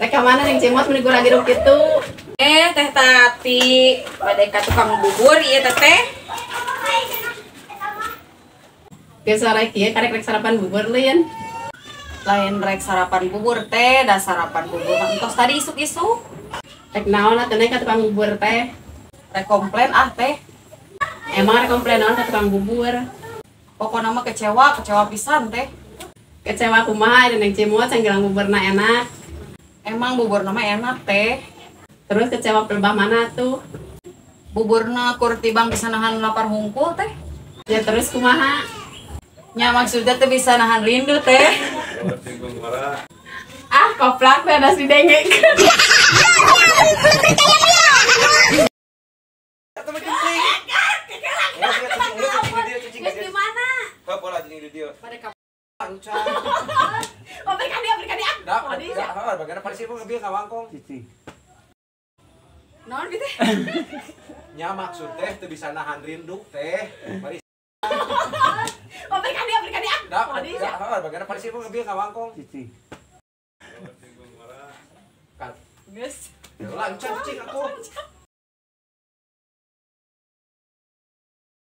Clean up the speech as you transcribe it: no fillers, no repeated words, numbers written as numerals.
Reka mana nih cemot meni gua lagi gitu. Teh Tati, badai ka tukang bubur ieu teh. Geus sore kieu karek rek sarapan bubur leuyeun. Lain rek sarapan bubur teh, da sarapan bubur mah entos tadi isuk-isuk. Rek naon atuh ka tukang bubur teh? Rek komplain ah teh. Emang rek komplain naon ka tukang bubur? Pokona mah kecewa pisan teh. Kecewa kumaha aya neng cemot sanggelang buburna enak. Emang bubur nama enak teh. Terus kecewa pelebah mana tuh? Buburna kur tibang bisa nahan lapar hungkul teh. Ya terus kumaha? Nya maksudnya teh bisa nahan rindu teh. Ah, koplak teh ada si dengek. Gimana? Bola jeung di dieu. Pada Parucan. Oh, berikan dia. Da, bagaimana parisi mah geus ngawangkong. Cici. Naon gitu? Nya maksud teh teu bisa nahan rindu teh. Mari. Oh, berikan dia. Da, bagaimana parisi mah geus ngawangkong. Cici. Geus. Lancar cicing aku.